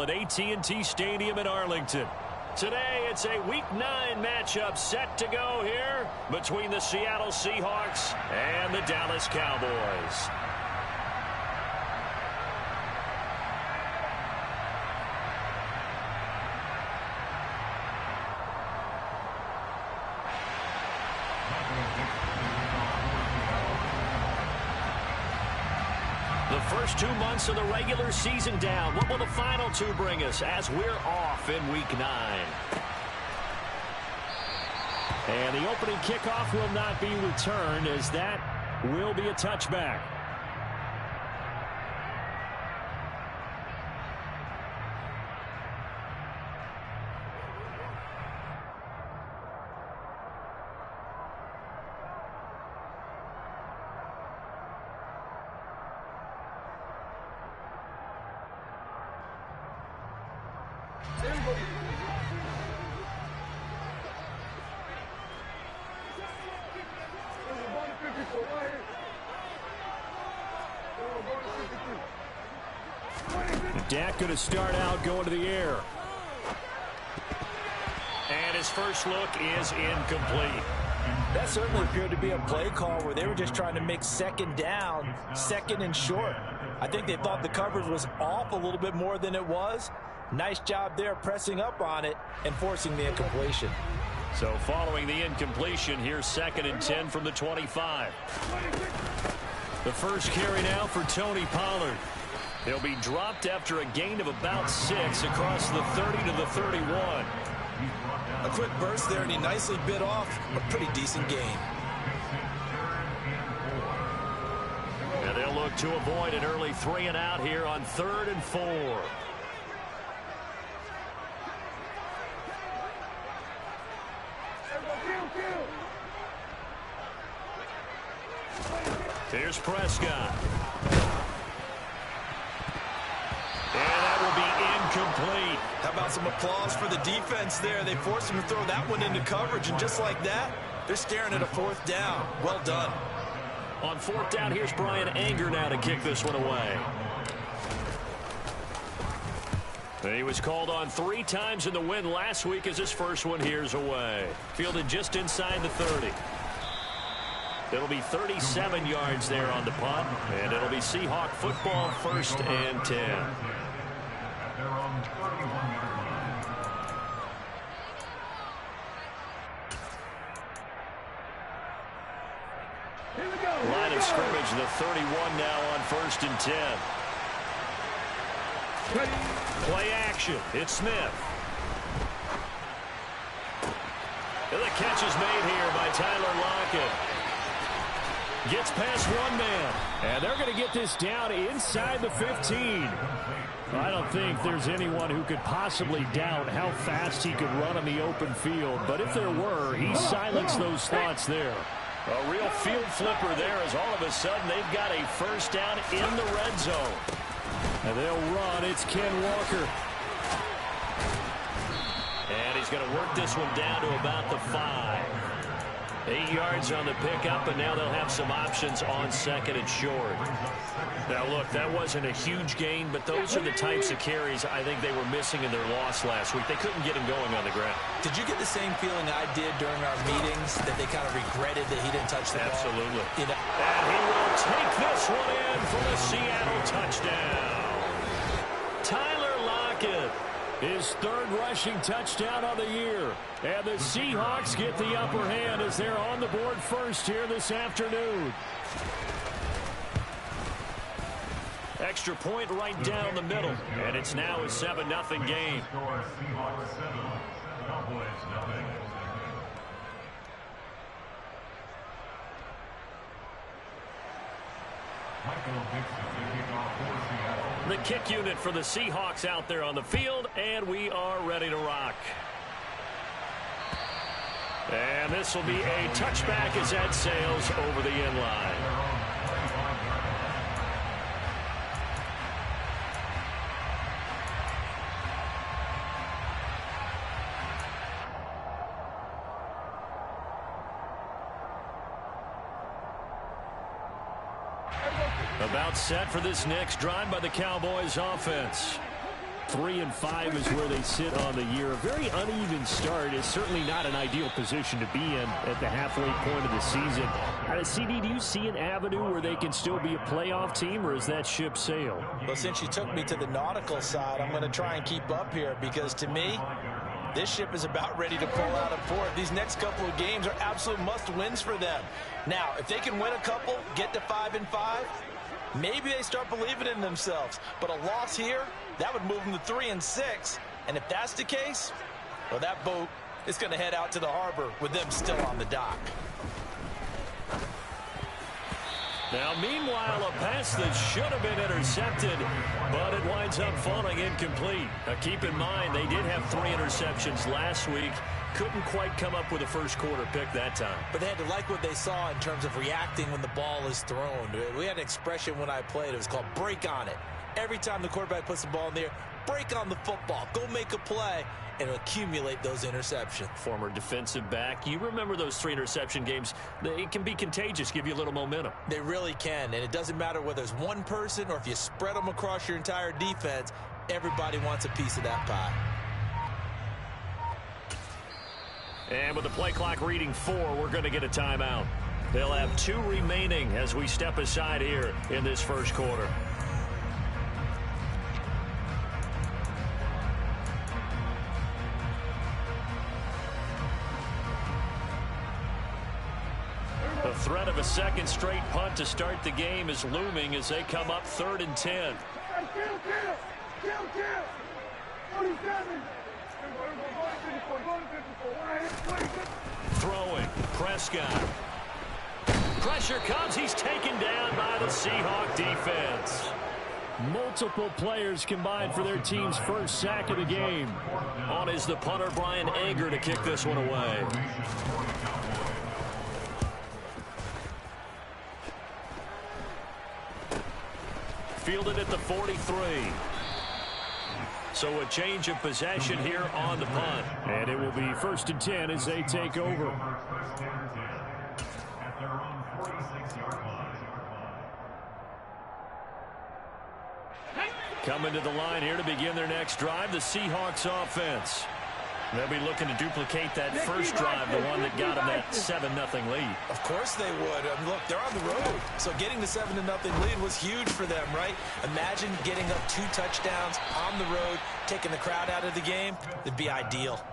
at AT&T Stadium in Arlington. Today, it's a Week 9 matchup set to go here between the Seattle Seahawks and the Dallas Cowboys. The first 2 months of the regular season down. What will the final 2 bring us as we're off in Week 9? And the opening kickoff will not be returned, as that will be a touchback. Dak going to start out going to the air. And his first look is incomplete. That certainly appeared to be a play call where they were just trying to make second down, second and short. I think they thought the coverage was off a little bit more than it was. Nice job there pressing up on it and forcing the incompletion. So following the incompletion, here's 2nd and 10 from the 25. The first carry now for Tony Pollard. He'll be dropped after a gain of about 6 across the 30 to the 31. A quick burst there, and he nicely bit off a pretty decent gain. And they'll look to avoid an early 3 and out here on 3rd and 4. Here's Prescott. And that will be incomplete. How about some applause for the defense there? They forced him to throw that one into coverage, and just like that, they're staring at a 4th down. Well done. On 4th down, here's Brian Anger now to kick this one away. And he was called on 3 times in the win last week as his first one here's away. Fielded just inside the 30. It'll be 37 yards there on the punt, and it'll be Seahawk football, 1st and 10. Line of scrimmage, the 31 now on 1st and 10. Play action. It's Smith. And the catch is made here by Tyler Lockett. Gets past 1 man. And they're going to get this down inside the 15. I don't think there's anyone who could possibly doubt how fast he could run on the open field. But if there were, he silenced those thoughts there. A real field flipper there, as all of a sudden they've got a 1st down in the red zone. And they'll run. It's Ken Walker. And he's going to work this one down to about the 5. 8 yards on the pickup, and now they'll have some options on 2nd and short. Now, look, that wasn't a huge gain, but those are the types of carries I think they were missing in their loss last week. They couldn't get him going on the ground. Did you get the same feeling I did during our meetings, that they kind of regretted that he didn't touch the ball? Absolutely. You know? And he will take this one in for the Seattle touchdown. Tyler Lockett. His 3rd rushing touchdown of the year. And the Seahawks get the upper hand as they're on the board first here this afternoon. Extra point right down the middle. And it's now a 7-0 game. The kick unit for the Seahawks out there on the field, and we are ready to rock. And this will be a touchback as that sails over the end line. About set for this next drive by the Cowboys offense. 3-5 is where they sit on the year. A very uneven start is certainly not an ideal position to be in at the halfway point of the season. CD, do you see an avenue where they can still be a playoff team, or is that ship sailed? Well, since you took me to the nautical side, I'm going to try and keep up here, because to me, this ship is about ready to pull out of port. These next couple of games are absolute must-wins for them. Now, if they can win a couple, get to 5-5, maybe they start believing in themselves. But a loss here, that would move them to 3-6. And if that's the case, well, that boat is going to head out to the harbor with them still on the dock. Now, meanwhile, a pass that should have been intercepted, but it winds up falling incomplete. Now, keep in mind, they did have 3 interceptions last week. Couldn't quite come up with a first quarter pick that time. But they had to like what they saw in terms of reacting when the ball is thrown. We had an expression when I played. It was called break on it. Every time the quarterback puts the ball in there, break on the football. Go make a play and accumulate those interceptions. Former defensive back. You remember those 3 interception games. It can be contagious, give you a little momentum. They really can, and it doesn't matter whether it's one person or if you spread them across your entire defense. Everybody wants a piece of that pie. And with the play clock reading 4, we're going to get a timeout. They'll have 2 remaining as we step aside here in this first quarter. The threat of a second straight punt to start the game is looming as they come up 3rd and 10. Throwing, Prescott. Pressure comes, he's taken down by the Seahawk defense. Multiple players combined for their team's first sack of the game. On is the punter, Brian Anger, to kick this one away. Fielded at the 43. So a change of possession here on the punt. And it will be 1st and 10 as they take over. Coming to the line here to begin their next drive, the Seahawks offense. They'll be looking to duplicate that first drive, the one that got them that 7-0 lead. Of course they would. Look, they're on the road. So getting the 7-0 lead was huge for them, right? Imagine getting up 2 touchdowns on the road, taking the crowd out of the game. It'd be ideal.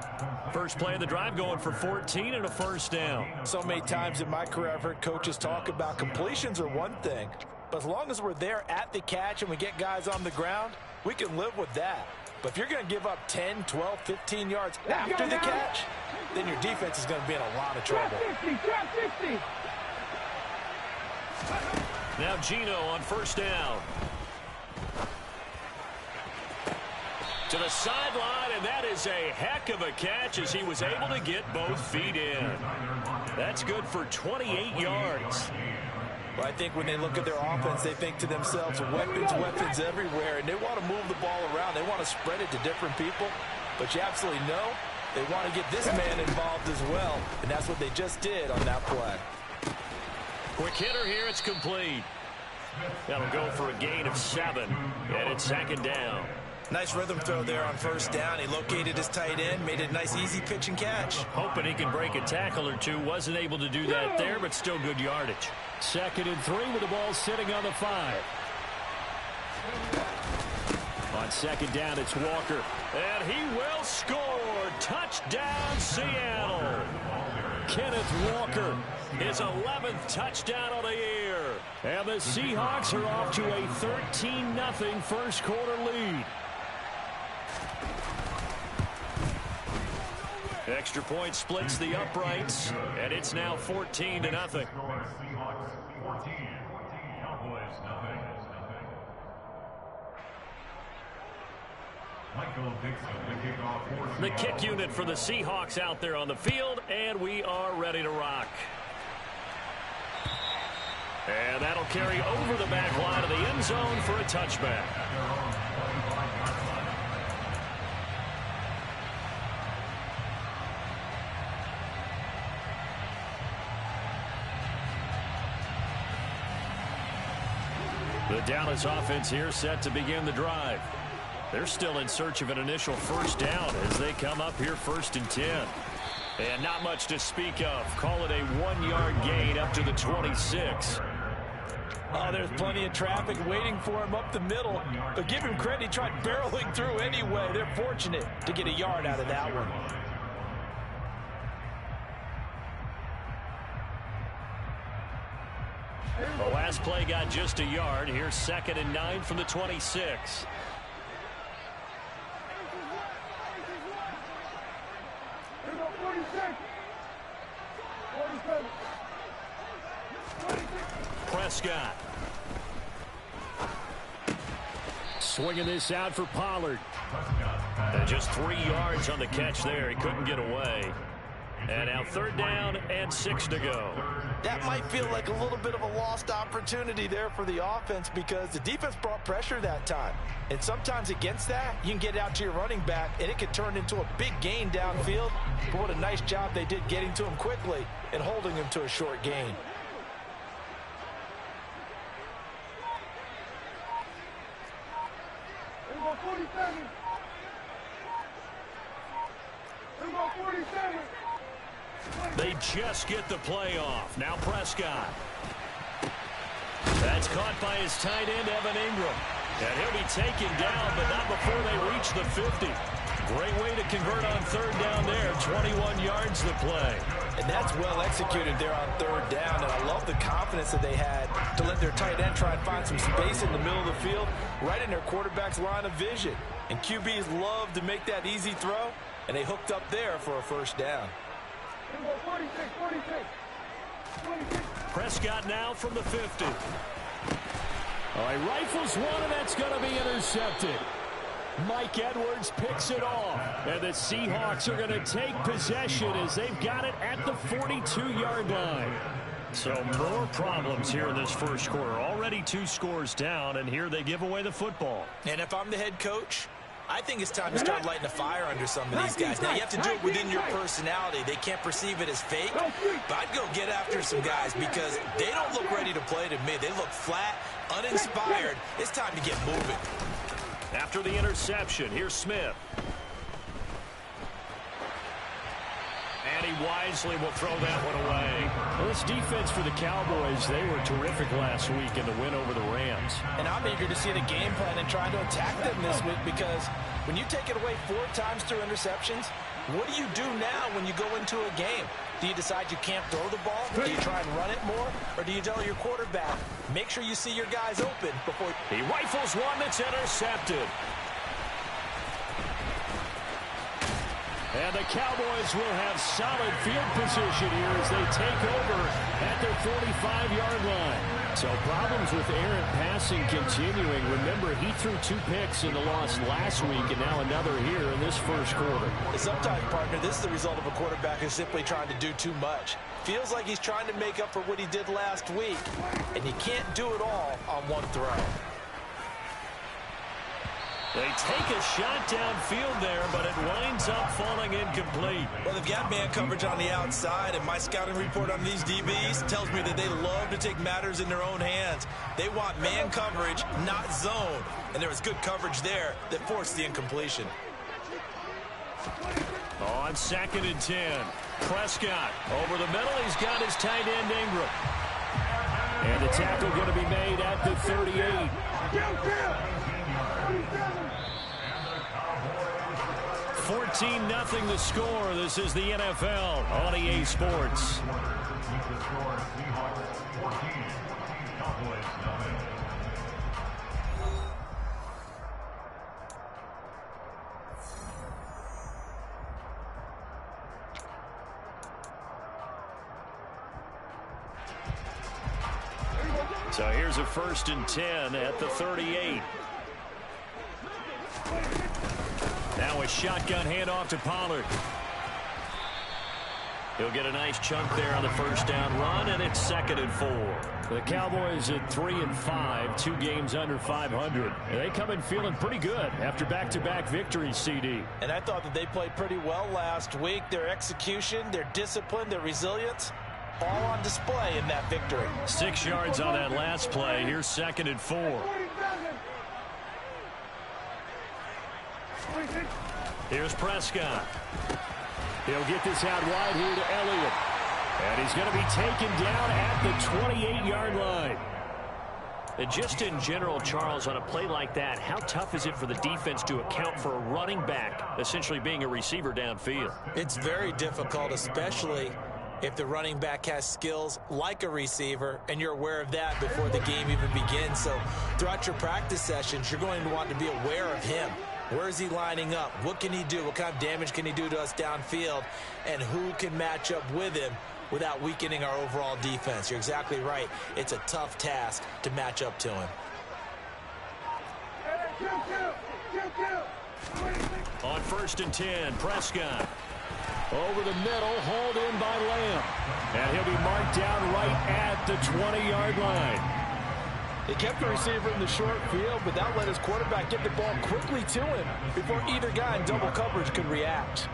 First play of the drive going for 14 and a first down. So many times in my career I've heard coaches talk about completions are one thing. But as long as we're there at the catch and we get guys on the ground, we can live with that. But if you're going to give up 10, 12, 15 yards after the catch, then your defense is going to be in a lot of trouble. Now Gino on first down. To the sideline, and that is a heck of a catch as he was able to get both feet in. That's good for 28 yards. Well, I think when they look at their offense, they think to themselves, weapons everywhere, and they want to move the ball around. They want to spread it to different people, but you absolutely know they want to get this man involved as well, and that's what they just did on that play. Quick hitter here, it's complete. That'll go for a gain of 7, and it's 2nd down. Nice rhythm throw there on first down. He located his tight end, made it a nice easy pitch and catch. Hoping he can break a tackle or two. Wasn't able to do that there, but still good yardage. 2nd and 3 with the ball sitting on the 5. On 2nd down, it's Walker. And he will score. Touchdown, Seattle. Kenneth Walker, his 11th touchdown of the year. And the Seahawks are off to a 13-0 first quarter lead. Extra point splits the uprights, and it's now 14-0. The kick unit for the Seahawks out there on the field, and we are ready to rock. And that'll carry over the back line of the end zone for a touchback. The Dallas offense here set to begin the drive. They're still in search of an initial first down as they come up here 1st and 10. And not much to speak of. Call it a 1-yard gain up to the 26. Oh, there's plenty of traffic waiting for him up the middle. But give him credit, he tried barreling through anyway. They're fortunate to get a yard out of that one. The last play got just a yard. Here's 2nd and 9 from the 26. Prescott. Swinging this out for Pollard. And just 3 yards on the catch there. He couldn't get away. And now 3rd down and 6 to go. That might feel like a little bit of a lost opportunity there for the offense because the defense brought pressure that time. And sometimes against that, you can get out to your running back, and it could turn into a big gain downfield. But what a nice job they did getting to him quickly and holding him to a short gain. They just get the play off. Now Prescott. That's caught by his tight end, Evan Ingram. And he'll be taken down, but not before they reach the 50. Great way to convert on 3rd down there. 21 yards to play. And that's well executed there on 3rd down. And I love the confidence that they had to let their tight end try and find some space in the middle of the field, right in their quarterback's line of vision. And QBs love to make that easy throw, and they hooked up there for a 1st down. Prescott now from the 50. Oh, he rifles one, and that's going to be intercepted. Mike Edwards picks it off. And the Seahawks are going to take possession as they've got it at the 42-yard line. So more problems here in this first quarter. Already 2 scores down, and here they give away the football. And if I'm the head coach, I think it's time to start lighting a fire under some of these guys. Now, you have to do it within your personality. They can't perceive it as fake. But I'd go get after some guys because they don't look ready to play to me. They look flat, uninspired. It's time to get moving. After the interception, here's Smith. And he wisely will throw that one away. Well, this defense for the Cowboys, they were terrific last week in the win over the Rams. And I'm eager to see the game plan and try to attack them this week because when you take it away 4 times through interceptions, what do you do now when you go into a game? Do you decide you can't throw the ball? Do you try and run it more? Or do you tell your quarterback, make sure you see your guys open before... He rifles one that's intercepted. And the Cowboys will have solid field position here as they take over at their 45-yard line. So problems with errant passing continuing. Remember, he threw 2 picks in the loss last week and now another here in this first quarter. Sometimes, partner, this is the result of a quarterback who's simply trying to do too much. Feels like he's trying to make up for what he did last week, and you can't do it all on one throw. They take a shot downfield there, but it winds up falling incomplete. Well, they've got man coverage on the outside, and my scouting report on these DBs tells me that they love to take matters in their own hands. They want man coverage, not zone. And there was good coverage there that forced the incompletion. On 2nd and 10, Prescott over the middle. He's got his tight end Ingram. And the tackle going to be made at the 38. 14-0 the score. This is the NFL on EA Sports. So here's a 1st and 10 at the 38. Now a shotgun handoff to Pollard. He'll get a nice chunk there on the 1st down run, and it's 2nd and 4. The Cowboys at 3-5, 2 games under 500. And they come in feeling pretty good after back-to-back victories, CD. And I thought that they played pretty well last week. Their execution, their discipline, their resilience, all on display in that victory. 6 yards on that last play. Here's 2nd and 4. Here's Prescott. He'll get this out wide here to Elliott. And he's going to be taken down at the 28-yard line. And just in general, Charles, on a play like that, how tough is it for the defense to account for a running back essentially being a receiver downfield? It's very difficult, especially if the running back has skills like a receiver, and you're aware of that before the game even begins. So throughout your practice sessions, you're going to want to be aware of him. Where is he lining up? What can he do? What kind of damage can he do to us downfield? And who can match up with him without weakening our overall defense? You're exactly right. It's a tough task to match up to him. On 1st and 10, Prescott. Over the middle, hauled in by Lamb. And he'll be marked down right at the 20-yard line. They kept the receiver in the short field, but that let his quarterback get the ball quickly to him before either guy in double coverage could react.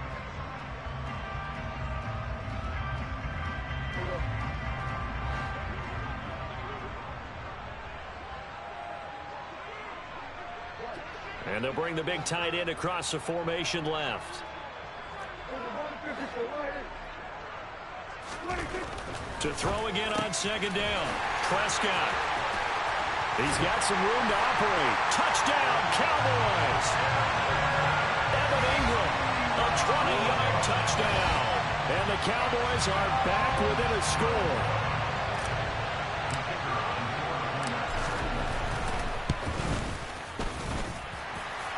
And they'll bring the big tight end across the formation left. To throw again on 2nd down. Prescott. He's got some room to operate. Touchdown, Cowboys. Evan Ingram, a 20-yard touchdown. And the Cowboys are back within a score.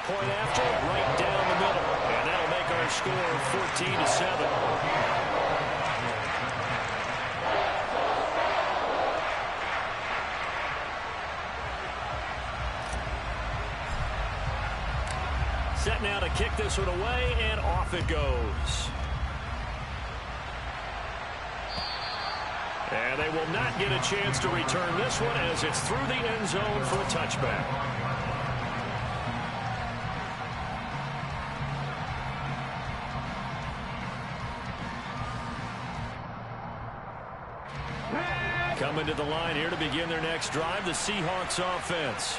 Point after, right down the middle. And that'll make our score 14-7. Set now to kick this one away, and off it goes. And they will not get a chance to return this one as it's through the end zone for a touchback. Coming to the line here to begin their next drive, the Seahawks offense.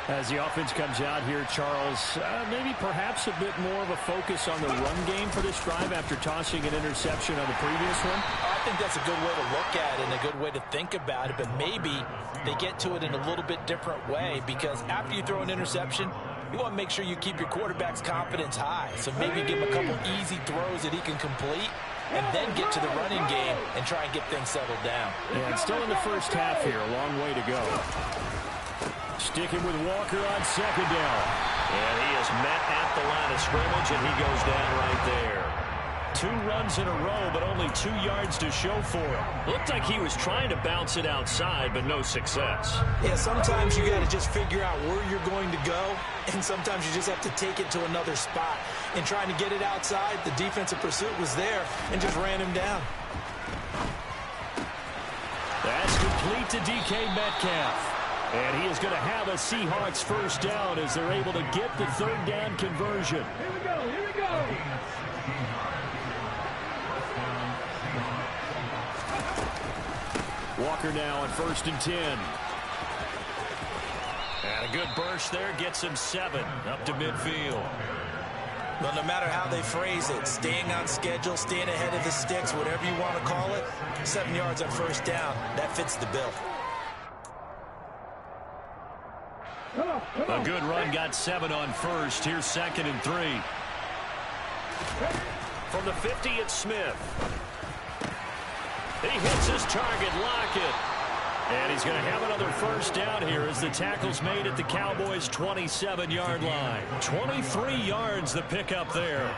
As the offense comes out here, Charles, maybe perhaps a bit more of a focus on the run game for this drive after tossing an interception on the previous one? I think that's a good way to look at it and a good way to think about it, but maybe they get to it in a little bit different way, because after you throw an interception, you want to make sure you keep your quarterback's confidence high. So maybe give him a couple easy throws that he can complete, and then get to the running game and try and get things settled down. Yeah, and still in the first half here, a long way to go. Sticking with Walker on 2nd down. And he is met at the line of scrimmage, and he goes down right there. 2 runs in a row, but only 2 yards to show for him. Looked like he was trying to bounce it outside, but no success. Yeah, sometimes you got to just figure out where you're going to go, and sometimes you just have to take it to another spot. In trying to get it outside, the defensive pursuit was there and just ran him down. That's complete to DK Metcalf. And he is going to have a Seahawks first down as they're able to get the 3rd down conversion. Here we go, here we go. Walker now on 1st and 10. And a good burst there gets him 7 up to midfield. Well, no matter how they phrase it, staying on schedule, staying ahead of the sticks, whatever you want to call it, 7 yards on 1st down, that fits the bill. A good run got 7 on 1st. Here's 2nd and 3. From the 50, it's Smith. He hits his target, Lockett. And he's going to have another first down here as the tackle's made at the Cowboys' 27-yard line. 23 yards the pickup there.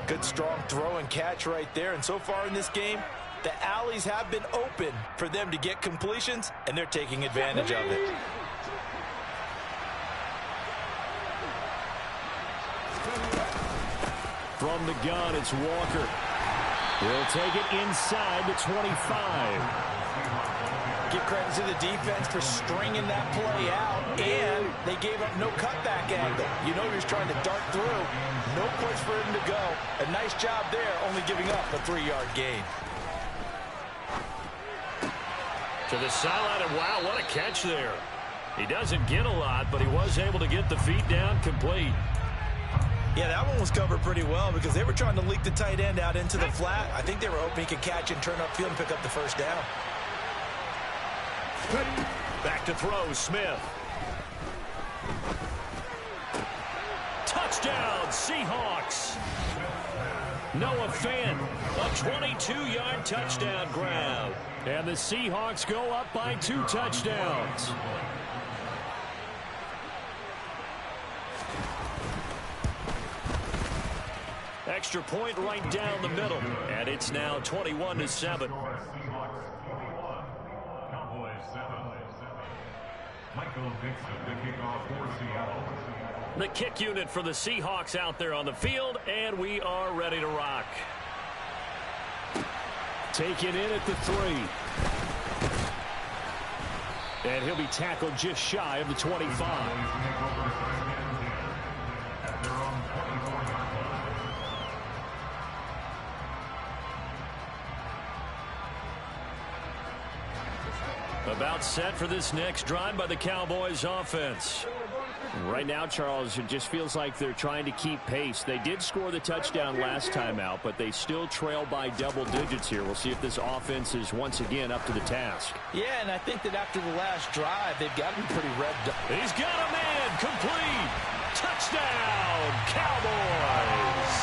Good strong throw and catch right there. And so far in this game, the alleys have been open for them to get completions, and they're taking advantage of it. From the gun, it's Walker. He'll take it inside the 25. Give credit to the defense for stringing that play out, and they gave up no cutback angle. You know he's trying to dart through. No place for him to go. A nice job there, only giving up a 3-yard gain. To the sideline, and wow, what a catch there. He doesn't get a lot, but he was able to get the feet down complete. Yeah, that one was covered pretty well because they were trying to leak the tight end out into the flat. I think they were hoping he could catch and turn upfield and pick up the first down. Back to throw, Smith. Touchdown, Seahawks. Noah Fant, a 22-yard touchdown grab. And the Seahawks go up by 2 touchdowns. Extra point right down the middle. And it's now 21-7. The kick unit for the Seahawks out there on the field, and we are ready to rock. Taken in at the 3. And he'll be tackled just shy of the 25. About set for this next drive by the Cowboys offense. Right now, Charles, it just feels like they're trying to keep pace. They did score the touchdown last time out, but they still trail by double digits here. We'll see if this offense is once again up to the task. Yeah, and I think that after the last drive, they've got to be pretty revved up. He's got a man, complete. Touchdown, Cowboys.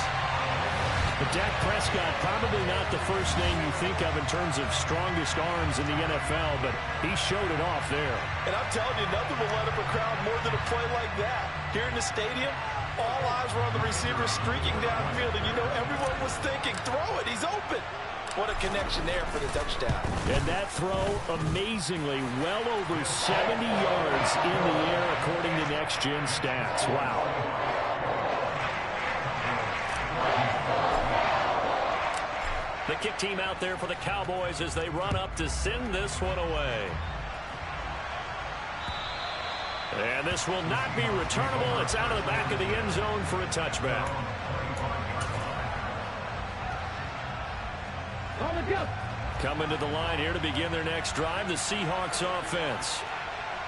Dak Prescott, probably not the first name you think of in terms of strongest arms in the NFL, but he showed it off there. And I'm telling you, nothing will let up a crowd more than a play like that. Here in the stadium, all eyes were on the receiver streaking downfield, and you know everyone was thinking, throw it, he's open. What a connection there for the touchdown. And that throw, amazingly, well over 70 yards in the air, according to Next Gen Stats. Wow. The kick team out there for the Cowboys as they run up to send this one away. And this will not be returnable. It's out of the back of the end zone for a touchback. Coming to the line here to begin their next drive, the Seahawks offense.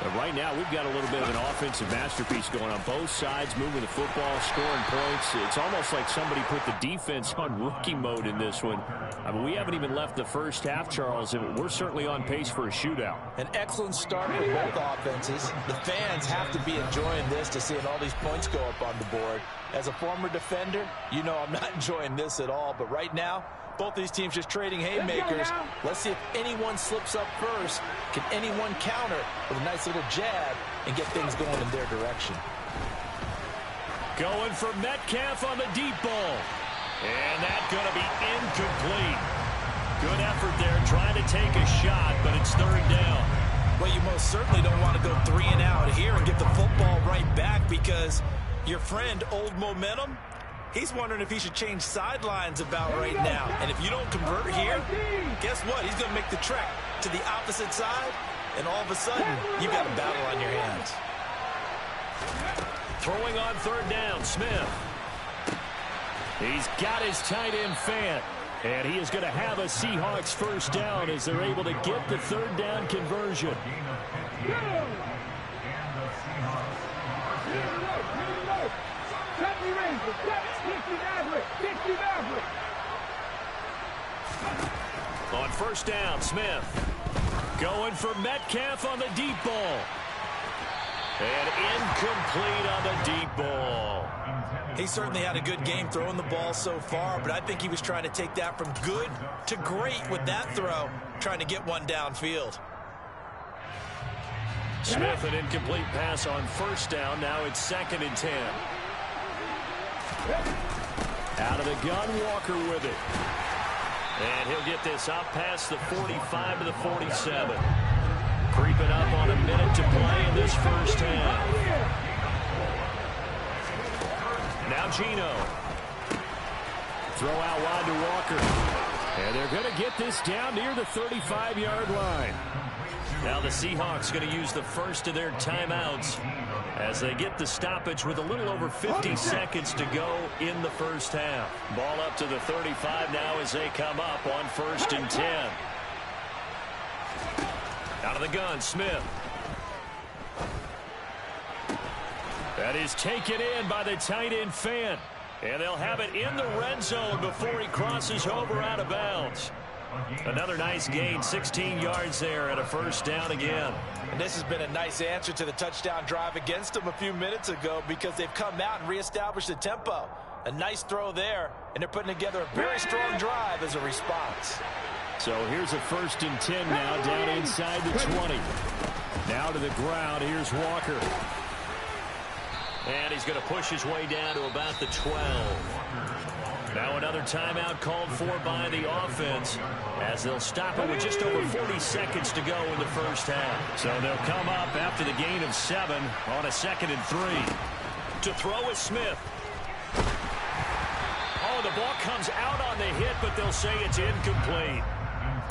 But right now, we've got a little bit of an offensive masterpiece going on both sides, moving the football, scoring points. It's almost like somebody put the defense on rookie mode in this one. I mean, we haven't even left the first half, Charles, and we're certainly on pace for a shootout. An excellent start for both offenses. The fans have to be enjoying this to seeing all these points go up on the board. As a former defender, you know I'm not enjoying this at all, but right now, both these teams just trading haymakers. Let's see if anyone slips up first. Can anyone counter with a nice little jab and get things going in their direction? Going for Metcalf on the deep ball. And that's going to be incomplete. Good effort there trying to take a shot, but it's third down. Well, you most certainly don't want to go 3 and out here and get the football right back because your friend, Old Momentum, he's wondering if he should change sidelines about right now. And if you don't convert here, guess what? He's going to make the trek to the opposite side, and all of a sudden, you've got a battle on your hands. Throwing on third down, Smith. He's got his tight end Fant. And he is going to have a Seahawks first down as they're able to get the third down conversion. On first down, Smith going for Metcalf on the deep ball. And incomplete on the deep ball. He certainly had a good game throwing the ball so far, but I think he was trying to take that from good to great with that throw, trying to get one downfield. Smith, an incomplete pass on first down. Now it's 2nd and 10. Out of the gun, Walker with it. And he'll get this up past the 45 to the 47. Creeping up on a minute to play in this first half. Now Gino. Throw out wide to Walker. And they're going to get this down near the 35-yard line. Now the Seahawks going to use the first of their timeouts as they get the stoppage with a little over 50 seconds to go in the first half. Ball up to the 35 now as they come up on 1st and 10. Out of the gun, Smith. That is taken in by the tight end Fant. And they'll have it in the red zone before he crosses over out of bounds. Another nice gain, 16 yards there and a first down again. And this has been a nice answer to the touchdown drive against them a few minutes ago because they've come out and reestablished the tempo. A nice throw there, and they're putting together a very strong drive as a response. So here's a 1st and 10 now down inside the 20. Now to the ground. Here's Walker. And he's going to push his way down to about the 12. Now another timeout called for by the offense as they'll stop it with just over 40 seconds to go in the first half. So they'll come up after the gain of 7 on a 2nd and 3. To throw is Smith. Oh, the ball comes out on the hit, but they'll say it's incomplete.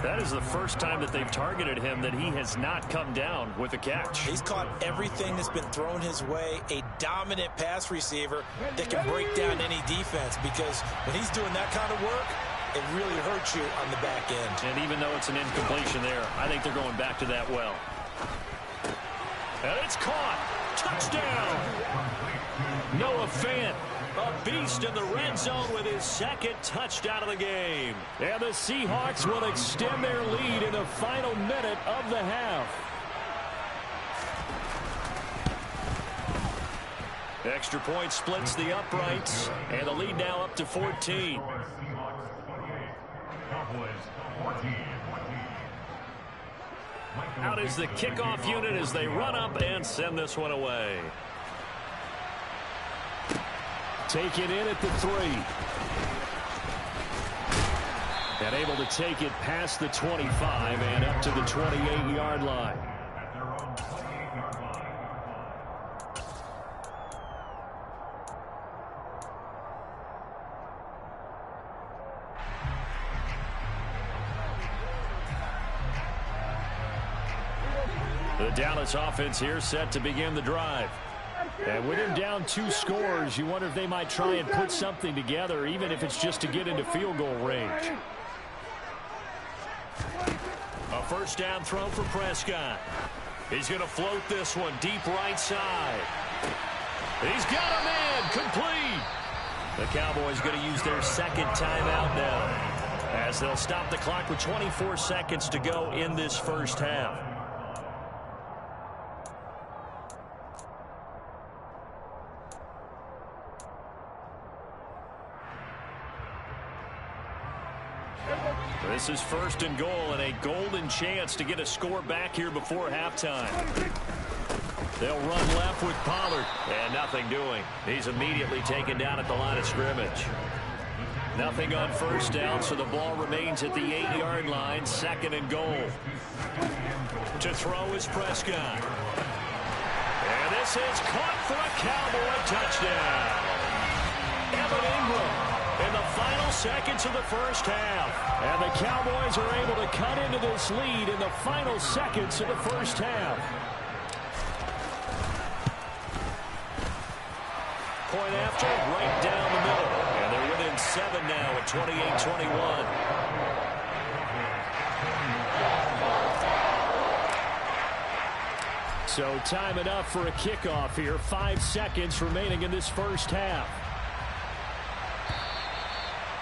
That is the first time that they've targeted him that he has not come down with a catch. He's caught everything that's been thrown his way, a dominant pass receiver that can break down any defense because when he's doing that kind of work, it really hurts you on the back end. And even though it's an incompletion there, I think they're going back to that well. And it's caught. Touchdown. Noah Fant, a beast in the red zone with his 2nd touchdown of the game. And the Seahawks will extend their lead in the final minute of the half. Extra point splits the uprights, and the lead now up to 14. Out is the kickoff unit as they run up and send this one away. Take it in at the 3. And able to take it past the 25 and up to the 28-yard line. The Dallas offense here set to begin the drive. And with him down 2 scores, you wonder if they might try and put something together, even if it's just to get into field goal range. A first down throw for Prescott. He's going to float this one deep right side. He's got a man complete. The Cowboys going to use their 2nd timeout now as they'll stop the clock with 24 seconds to go in this first half. This is 1st and goal and a golden chance to get a score back here before halftime. They'll run left with Pollard. And nothing doing. He's immediately taken down at the line of scrimmage. Nothing on first down, so the ball remains at the 8-yard line, 2nd and goal. To throw is Prescott. And this is caught for a Cowboy touchdown. Evan Ingram in the final seconds of the first half. And the Cowboys are able to cut into this lead in the final seconds of the first half. Point after, right down the middle. And they're within 7 now at 28-21. So time enough for a kickoff here. 5 seconds remaining in this first half.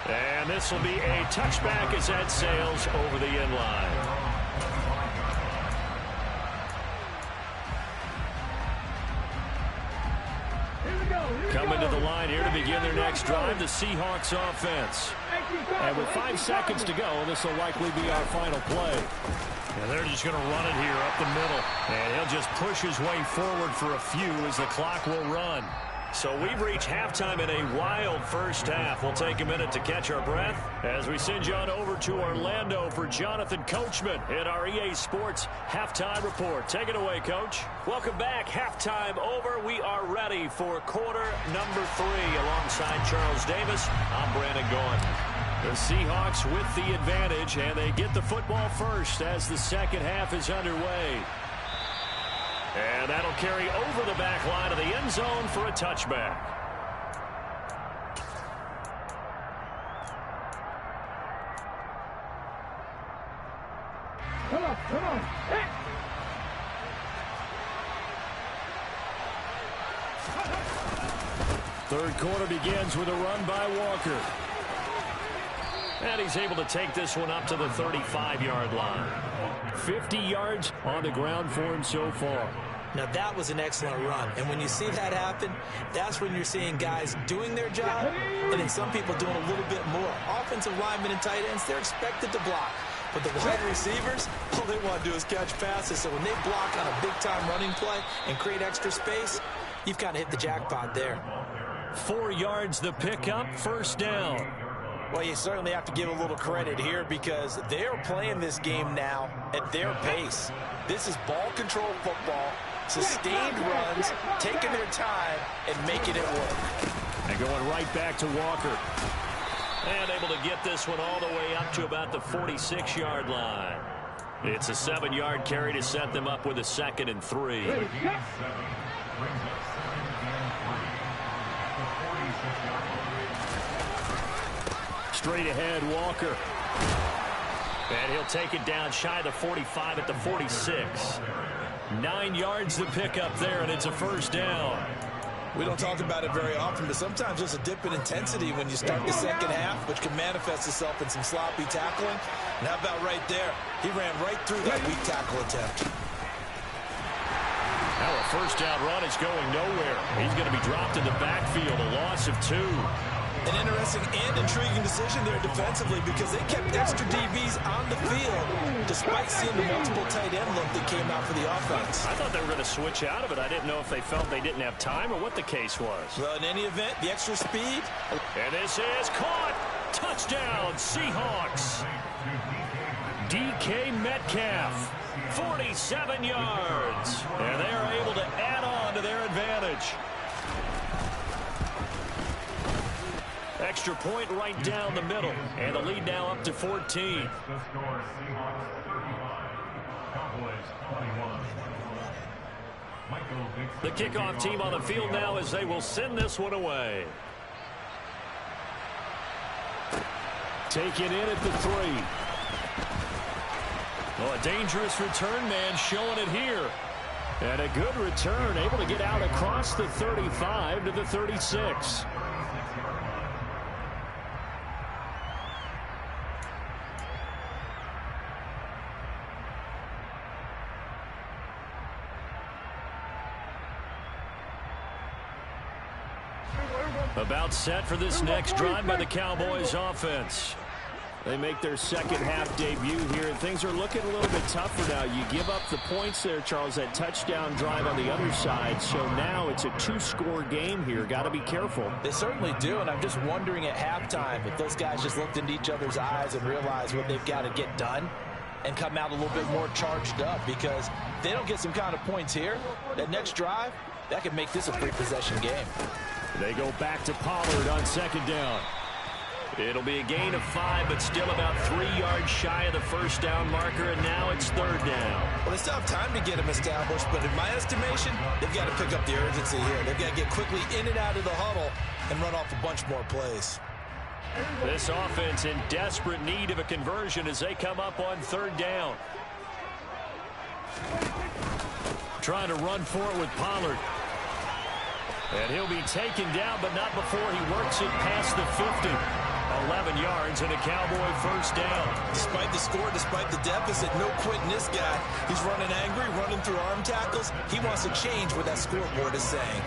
And this will be a touchback as that sails over the end line. Coming to the line here to begin their next drive, the Seahawks offense. And with 5 seconds to go, this will likely be our final play. And they're just going to run it here up the middle. And he'll just push his way forward for a few as the clock will run. So we've reached halftime in a wild first half. We'll take a minute to catch our breath as we send you on over to Orlando for Jonathan Coachman in our EA Sports Halftime Report. Take it away, Coach. Welcome back. Halftime over. We are ready for quarter number 3 alongside Charles Davis. I'm Brandon Gordon. The Seahawks with the advantage, and they get the football first as the second half is underway. And that'll carry over the back line of the end zone for a touchback. Come on. Hey. Third quarter begins with a run by Walker. And he's able to take this one up to the 35-yard line. 50 yards on the ground for him so far. Now, that was an excellent run. And when you see that happen, that's when you're seeing guys doing their job and then some people doing a little bit more. Offensive linemen and tight ends, they're expected to block. But the wide receivers, all they want to do is catch passes. So when they block on a big-time running play and create extra space, you've kind of hit the jackpot there. 4 yards the pickup, first down. Well, you certainly have to give a little credit here because they're playing this game now at their pace. This is ball control football, sustained runs, taking their time, and making it work. And going right back to Walker. And able to get this one all the way up to about the 46-yard line. It's a 7-yard carry to set them up with a 2nd and 3. Straight ahead, Walker. And he'll take it down shy of the 45 at the 46. 9 yards to pick up there, and it's a first down. We don't talk about it very often, but sometimes there's a dip in intensity when you start the second half, which can manifest itself in some sloppy tackling. And how about right there? He ran right through that weak tackle attempt. Now a first down run is going nowhere. He's going to be dropped in the backfield, a loss of 2. An interesting and intriguing decision there defensively because they kept extra DBs on the field despite seeing the multiple tight end look that came out for the offense. I thought they were going to switch out of it. I didn't know if they felt they didn't have time or what the case was. Well, in any event, the extra speed. And this is caught. Touchdown, Seahawks. DK Metcalf, 47 yards. And they are able to add on to their advantage. Extra point right down the middle. And the lead now up to 14. The kickoff team on the field now as they will send this one away. Taken in at the 3. Oh, a dangerous return man showing it here. And a good return, able to get out across the 35 to the 36. About set for this next drive by the Cowboys offense. They make their second half debut here, and things are looking a little bit tougher now. You give up the points there, Charles, that touchdown drive on the other side. So now it's a 2-score game here. Got to be careful. They certainly do, and I'm just wondering at halftime if those guys just looked into each other's eyes and realized what they've got to get done and come out a little bit more charged up, because if they don't get some kind of points here, that next drive, that could make this a 3-possession game. They go back to Pollard on second down. It'll be a gain of 5, but still about 3 yards shy of the first down marker, and now it's third down. Well, they still have time to get him established, but in my estimation, they've got to pick up the urgency here. They've got to get quickly in and out of the huddle and run off a bunch more plays. This offense in desperate need of a conversion as they come up on third down. Trying to run for it with Pollard. And he'll be taken down, but not before he works it past the 50. 11 yards and a Cowboy first down. Despite the score, despite the deficit, no quitting this guy. He's running angry, running through arm tackles. He wants to change what that scoreboard is saying.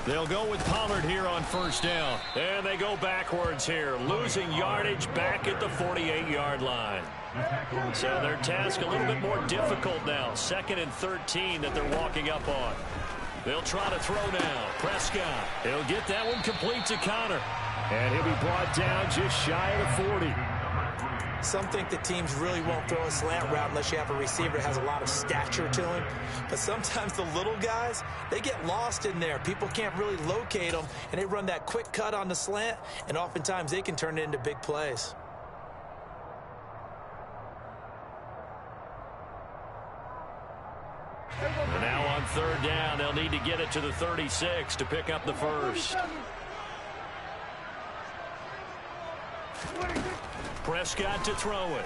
They'll go with Pollard here on first down. And they go backwards here, losing yardage back at the 48-yard line. So their task a little bit more difficult now. 2nd and 13 that they're walking up on. They'll try to throw now. Prescott. He'll get that one complete to Connor. And he'll be brought down just shy of the 40. Some think that teams really won't throw a slant route unless you have a receiver that has a lot of stature to him. But sometimes the little guys, they get lost in there. People can't really locate them, and they run that quick cut on the slant, and oftentimes they can turn it into big plays. And now on third down, they'll need to get it to the 36 to pick up the first. Prescott to throw it.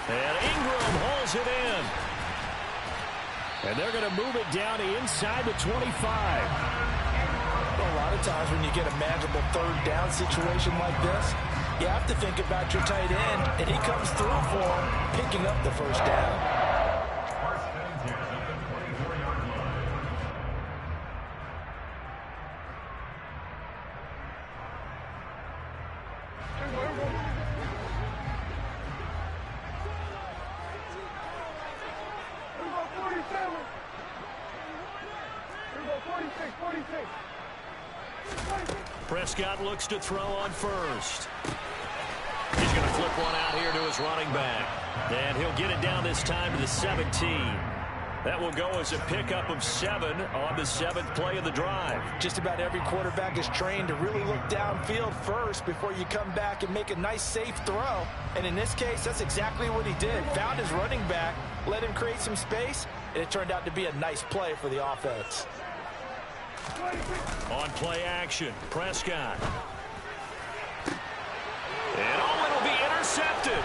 And Ingram hauls it in. And they're going to move it down inside the 25. A lot of times when you get a manageable third down situation like this, you have to think about your tight end, and he comes through for him, picking up the first down. Prescott looks to throw on first. He's going to flip one out here to his running back. And he'll get it down this time to the 17. That will go as a pickup of 7 on the 7th play of the drive. Just about every quarterback is trained to really look downfield first before you come back and make a nice, safe throw. And in this case, that's exactly what he did. Found his running back, let him create some space, and it turned out to be a nice play for the offense. On play action, Prescott. And it'll be intercepted.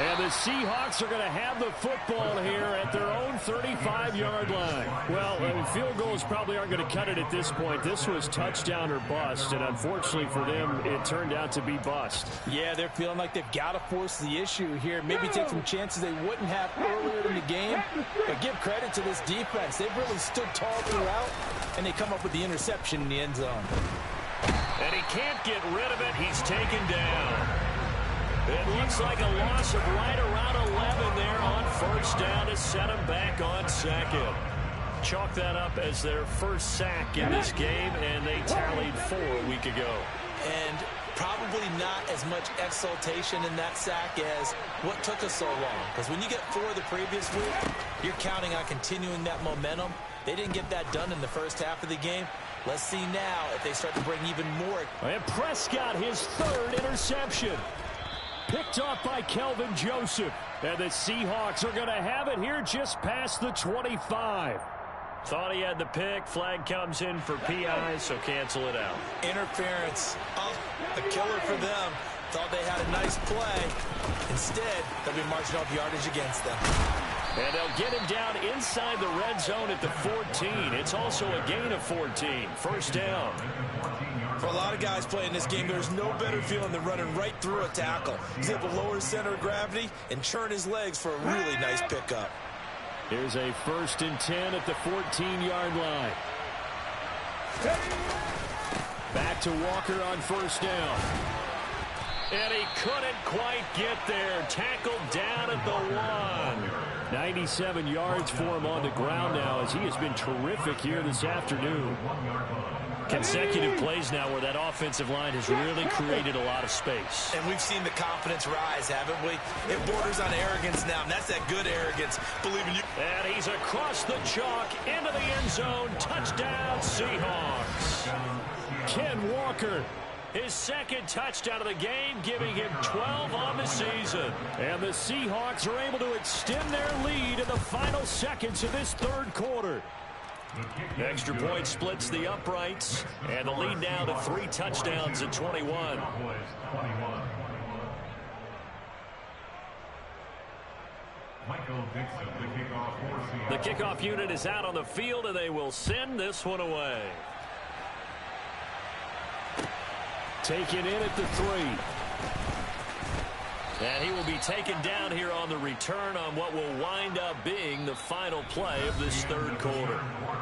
And the Seahawks are going to have the football here at their own 35-yard line. Well, field goals probably aren't going to cut it at this point. This was touchdown or bust, and unfortunately for them, it turned out to be bust. Yeah, they're feeling like they've got to force the issue here. Maybe take some chances they wouldn't have earlier in the game. But give credit to this defense. They've really stood tall throughout, and they come up with the interception in the end zone. And he can't get rid of it. He's taken down. It looks like a loss of right around 11 there on first down to set him back on second. Chalk that up as their first sack in this game, and they tallied 4 a week ago. And probably not as much exultation in that sack as what took us so long. Because when you get 4 the previous week, you're counting on continuing that momentum. They didn't get that done in the first half of the game. Let's see now if they start to bring even more. And Prescott, his 3rd interception. Picked off by Kelvin Joseph. And the Seahawks are going to have it here just past the 25. Thought he had the pick. Flag comes in for PI, so cancel it out. Interference. Oh, a killer for them. Thought they had a nice play. Instead, they'll be marching off yardage against them. And they'll get him down inside the red zone at the 14. It's also a gain of 14. First down. For a lot of guys playing this game, there's no better feeling than running right through a tackle. He's able to lower his center of gravity and churn his legs for a really nice pickup. Here's a 1st and 10 at the 14-yard line. Back to Walker on first down. And he couldn't quite get there. Tackled down at the 1. 97 yards for him on the ground now as he has been terrific here this afternoon. Consecutive plays now where that offensive line has really created a lot of space. And we've seen the confidence rise, haven't we? It borders on arrogance now, and that's that good arrogance. Believe in you. And he's across the chalk into the end zone. Touchdown, Seahawks. Ken Walker, his 2nd touchdown of the game, giving him 12 on the season. And the Seahawks are able to extend their lead in the final seconds of this 3rd quarter. Extra point splits the uprights, and the lead now to 3 touchdowns at 21. The kickoff unit is out on the field, and they will send this one away. Taken in at the 3. And he will be taken down here on the return on what will wind up being the final play of this 3rd quarter.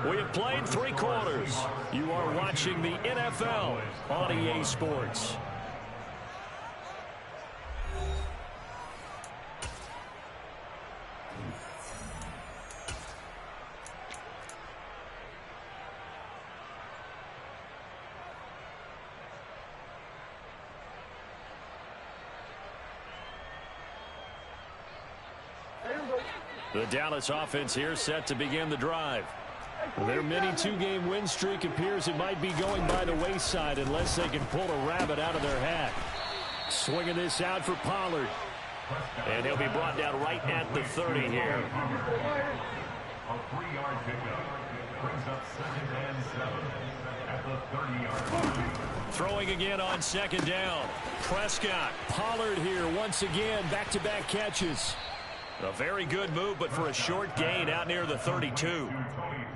We have played 3 quarters. You are watching the NFL on EA Sports. The Dallas offense here set to begin the drive. Their mini 2-game win streak appears it might be going by the wayside unless they can pull a rabbit out of their hat. Swinging this out for Pollard. And he'll be brought down right at the 30 here. A 3-yard pickup. Throwing again on second down. Prescott, Pollard here once again, back-to-back catches. A very good move, but for a short gain out near the 32.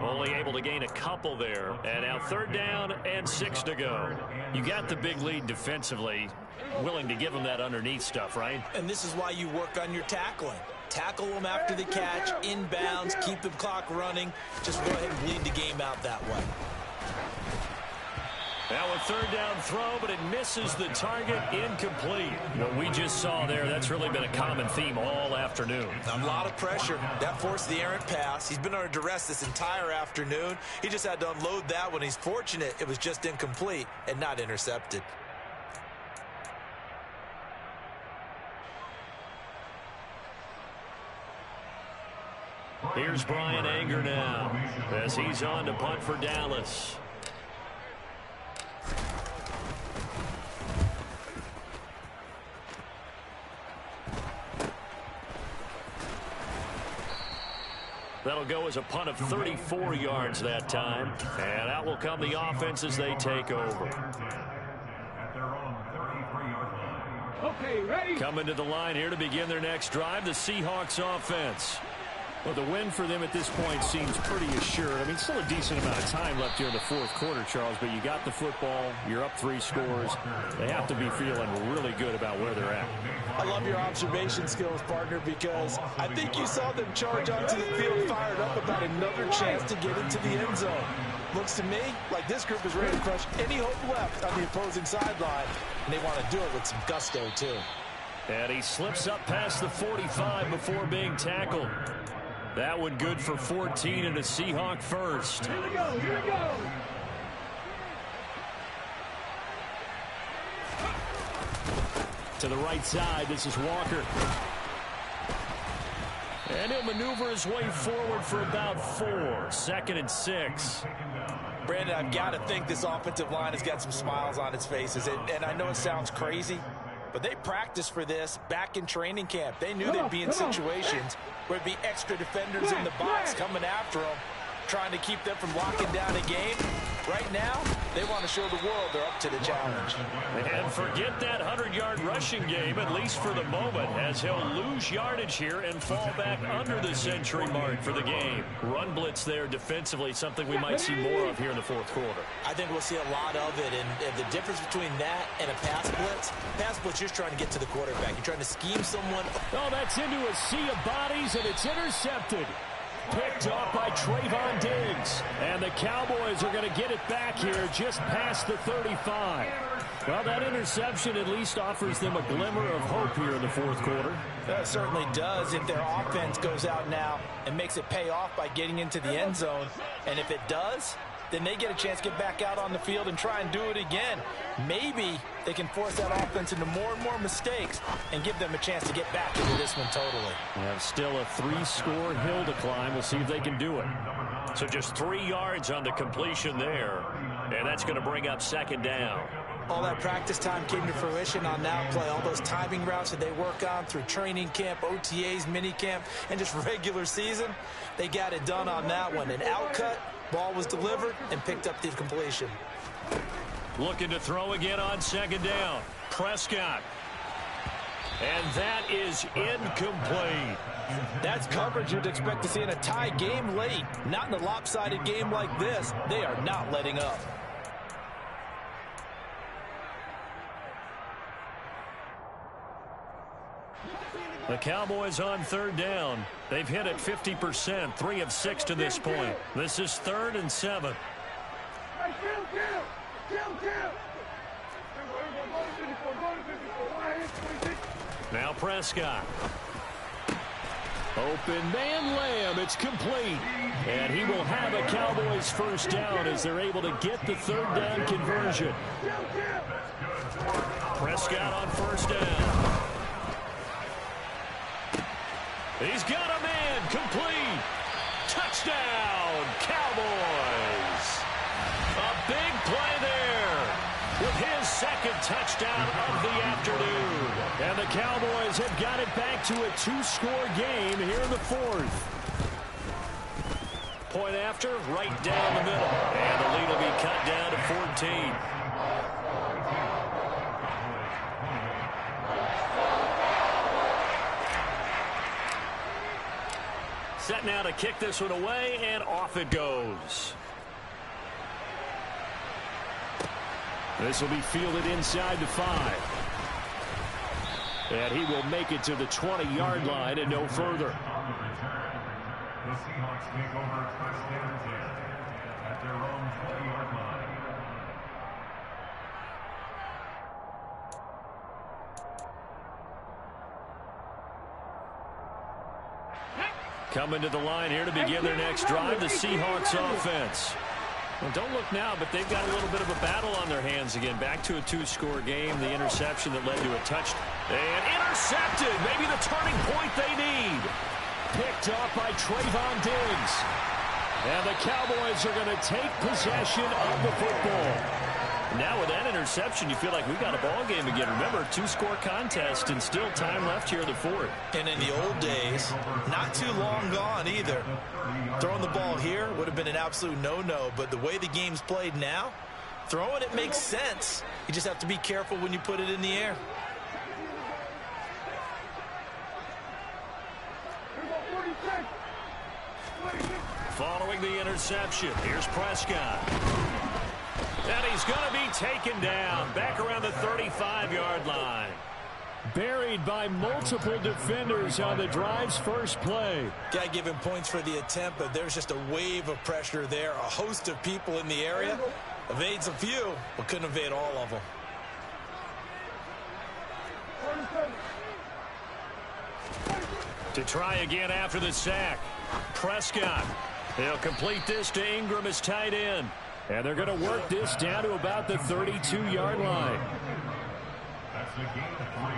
Only able to gain a couple there. And now third down and 6 to go. You got the big lead defensively. Willing to give them that underneath stuff, right? And this is why you work on your tackling. Tackle them after the catch, inbounds, keep the clock running. Just go ahead and bleed the game out that way. Now a third down throw, but it misses the target, incomplete. What we just saw there, that's really been a common theme all afternoon. A lot of pressure. That forced the errant pass. He's been under duress this entire afternoon. He just had to unload that one. He's fortunate it was just incomplete and not intercepted. Here's Brian Anger now as he's on to punt for Dallas. That'll go as a punt of 34 yards that time. And out will come the offense as they take over. Okay, ready? Coming to the line here to begin their next drive, the Seahawks offense. Well, the win for them at this point seems pretty assured. I mean, still a decent amount of time left here in the fourth quarter, Charles, but you got the football, you're up 3 scores. They have to be feeling really good about where they're at. I love your observation skills, partner, because I think you saw them charge onto the field fired up about another chance to get into the end zone. Looks to me like this group is ready to crush any hope left on the opposing sideline, and they want to do it with some gusto, too. And he slips up past the 45 before being tackled. That one good for 14 and a Seahawk first. Here we go, here we go. To the right side, this is Walker. And he'll maneuver his way forward for about 4. 2nd and 6. Brandon, I've got to think this offensive line has got some smiles on its faces. And I know it sounds crazy, but they practiced for this back in training camp. They knew they'd be in situations where it'd be extra defenders in the box coming after them, trying to keep them from locking down a game. Right now, they want to show the world they're up to the challenge. And forget that 100-yard rushing game, at least for the moment, as he'll lose yardage here and fall back under the century mark for the game. Run blitz there defensively, something we might see more of here in the fourth quarter. I think we'll see a lot of it, and the difference between that and a pass blitz, you're just trying to get to the quarterback. You're trying to scheme someone. Oh, that's into a sea of bodies, and it's intercepted. Picked off by Trayvon Diggs. And the Cowboys are going to get it back here just past the 35. Well, that interception at least offers them a glimmer of hope here in the fourth quarter. That certainly does if their offense goes out now and makes it pay off by getting into the end zone. And if it does, then they get a chance to get back out on the field and try and do it again. Maybe they can force that offense into more and more mistakes and give them a chance to get back into this one totally. And still a 3-score hill to climb. We'll see if they can do it. So just 3 yards on the completion there. And that's going to bring up 2nd down. All that practice time came to fruition on that play. All those timing routes that they work on through training camp, OTAs, minicamp, and just regular season, they got it done on that one. An outcut, ball was delivered, and picked up the completion. Looking to throw again on 2nd down. Prescott. And that is incomplete. That's coverage you'd expect to see in a tie game late. Not in a lopsided game like this. They are not letting up. The Cowboys on 3rd down. They've hit it 50%, 3 of 6 to this point. This is 3rd and 7. Now Prescott. Open man Lamb. It's complete. And he will have a Cowboys first down as they're able to get the 3rd down conversion. Prescott on 1st down. He's got a man, complete. Touchdown, Cowboys. A big play there with his 2nd touchdown of the afternoon. And the Cowboys have got it back to a 2-score game here in the 4th. Point after, right down the middle. And the lead will be cut down to 14. Set now to kick this one away, and off it goes. This will be fielded inside the 5. And he will make it to the 20-yard line and no further. The Seahawks take over first and 10 at their own 20-yard line. Coming to the line here to begin their next drive, the Seahawks offense. Well, don't look now, but they've got a little bit of a battle on their hands again. Back to a 2-score game. The interception that led to a touchdown. And intercepted. Maybe the turning point they need. Picked up by Trayvon Diggs. And the Cowboys are going to take possession of the football. Now with that interception, you feel like we got a ball game again. Remember, 2-score contest and still time left here in the 4th. And in the old days, not too long gone either. Throwing the ball here would have been an absolute no-no, but the way the game's played now, throwing it makes sense. You just have to be careful when you put it in the air. Following the interception, here's Prescott. And he's going to be taken down back around the 35-yard line. Buried by multiple defenders on the drive's first play. Got to give him points for the attempt, but there's just a wave of pressure there. A host of people in the area. Evades a few, but couldn't evade all of them. To try again after the sack. Prescott. He'll complete this to Ingram as tight end. And they're going to work this down to about the 32-yard line. That's the gain of 3.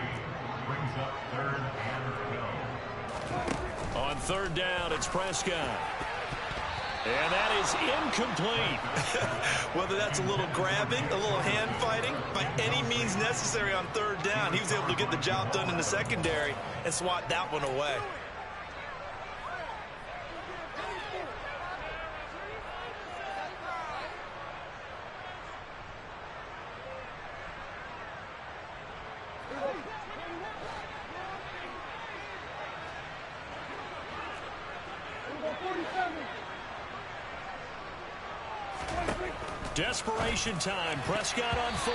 Brings up 3rd and 12. On 3rd down, it's Prescott. And that is incomplete. Whether that's a little grabbing, a little hand fighting, by any means necessary on 3rd down, he was able to get the job done in the secondary and swat that one away. Desperation time. Prescott on 4th.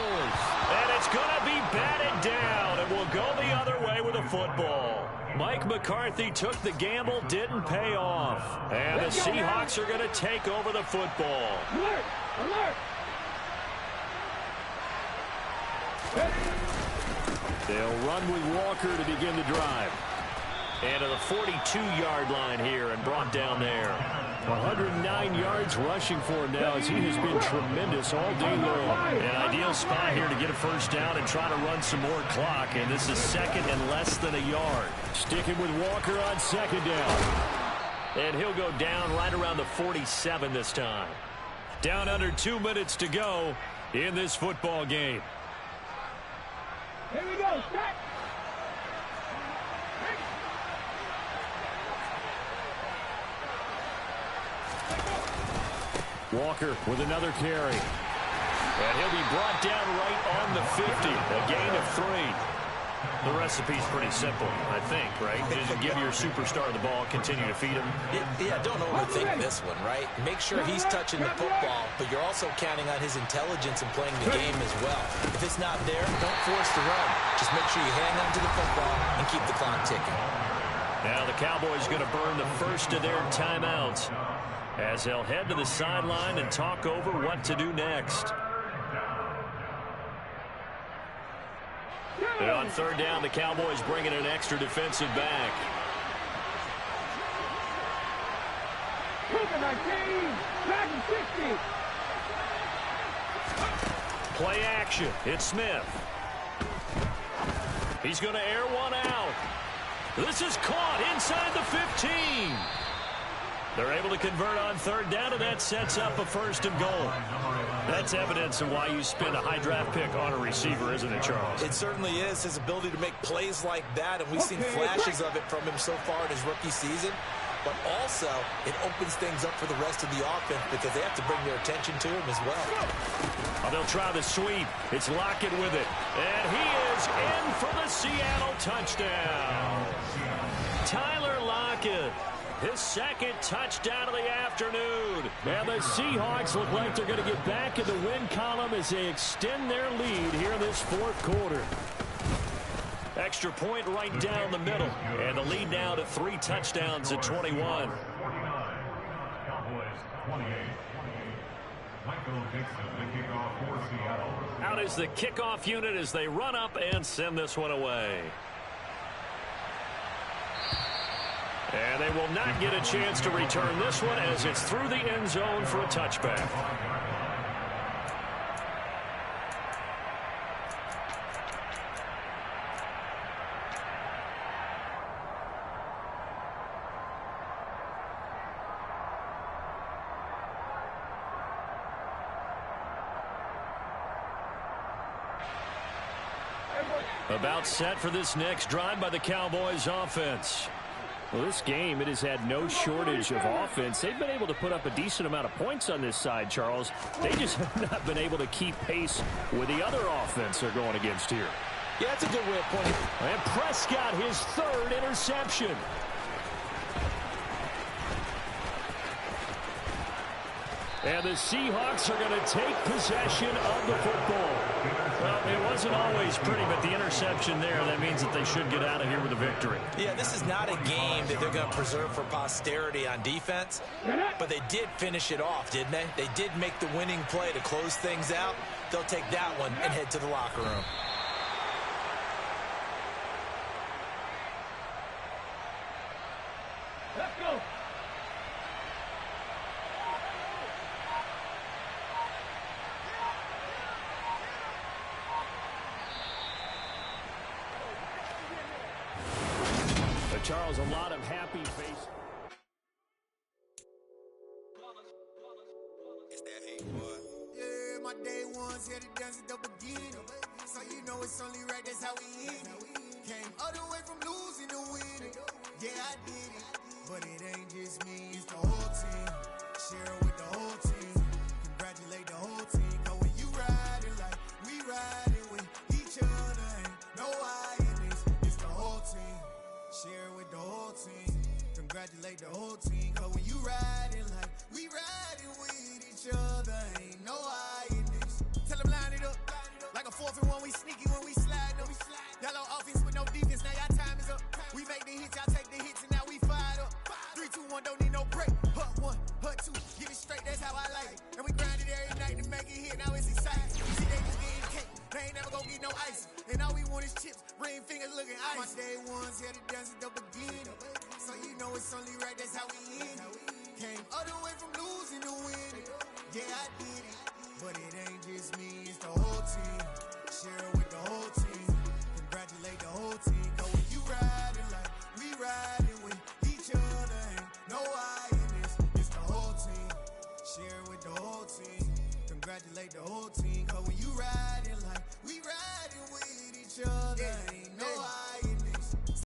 And it's going to be batted down. And will go the other way with a football. Mike McCarthy took the gamble, didn't pay off. And the Seahawks are going to take over the football. Alert! Alert! They'll run with Walker to begin the drive. And to the 42-yard line here and brought down there. 109 yards rushing for him now as he has been tremendous all day long. An ideal spot here to get a first down and try to run some more clock. And this is 2nd and less than a yard. Sticking with Walker on 2nd down. And he'll go down right around the 47 this time. Down under 2 minutes to go in this football game. Here we go, set! Walker with another carry. And he'll be brought down right on the 50. A gain of 3. The recipe's pretty simple, I think, right? Just give your superstar the ball, continue to feed him. Yeah, don't overthink this one, right? Make sure he's touching the football, but you're also counting on his intelligence and playing the game as well. If it's not there, don't force the run. Just make sure you hang on to the football and keep the clock ticking. Now the Cowboys going to burn the first of their timeouts as they'll head to the sideline and talk over what to do next. And on 3rd down, the Cowboys bringing an extra defensive back. Play action. It's Smith. He's going to air one out. This is caught inside the 15. They're able to convert on 3rd down, and that sets up a 1st and goal. That's evidence of why you spend a high draft pick on a receiver, isn't it, Charles? It certainly is. His ability to make plays like that, and we've seen flashes of it from him so far in his rookie season. but also it opens things up for the rest of the offense because they have to bring their attention to him as well. Oh, they'll try the sweep. It's Lockett with it. And he is in for the Seattle touchdown. Tyler Lockett, his second touchdown of the afternoon. And the Seahawks look like they're going to get back in the win column as they extend their lead here in this fourth quarter. Extra point right down the middle. And the lead now to 3 touchdowns at 21. Out is the kickoff unit as they run up and send this one away. And they will not get a chance to return this one as it's through the end zone for a touchback. About set for this next drive by the Cowboys offense. Well, this game, it has had no shortage of offense. They've been able to put up a decent amount of points on this side, Charles. They just have not been able to keep pace with the other offense they're going against here. Yeah, that's a good way of putting it. And Prescott, his 3rd interception. And the Seahawks are going to take possession of the football. Well, it wasn't always pretty, but the interception there, that means that they should get out of here with a victory. Yeah, this is not a game that they're going to preserve for posterity on defense, but they did finish it off, didn't they? They did make the winning play to close things out. They'll take that one and head to the locker room. Let's go. Charles, a lot of happy faces. It's that hate, boy. Yeah, my day ones here to dance at the beginning. So you know it's only right, that's how we end it. Came all the way from losing to winning. Yeah, I did it. But it ain't just me, it's the whole team. Share it with the whole team. Congratulate the whole team. Cause when you riding like we riding with each other, ain't no I in this. It's the whole team. Share with the whole team. Congratulate the whole team. Cause when you riding like we riding with each other, ain't no I in this. Tell them line it up. Like a 4th and 1, we sneaky when we slide them. Yellow offense with no defense, now y'all time is up. We make the hits, y'all take the hits, and now we fired up. 3, 2, 1, don't need no break. Hut 1, hut 2, get it straight, that's how I like it. And we grind it every night to make it hit, now it's exciting. See, they just getting cake, they ain't never gonna get no ice. And all we want is chips, ring fingers looking ice. My day ones here to dance at the beginning. So you know it's only right, that's how we end it. Came all the way from losing to winning. Yeah, I did it. But it ain't just me, it's the whole team. Share it with the whole team. Congratulate the whole team. Cause when you riding like we riding with each other, ain't no I in this. It's the whole team. Share it with the whole team. Congratulate the whole team. Cause when you riding like we riding with each other, ain't no I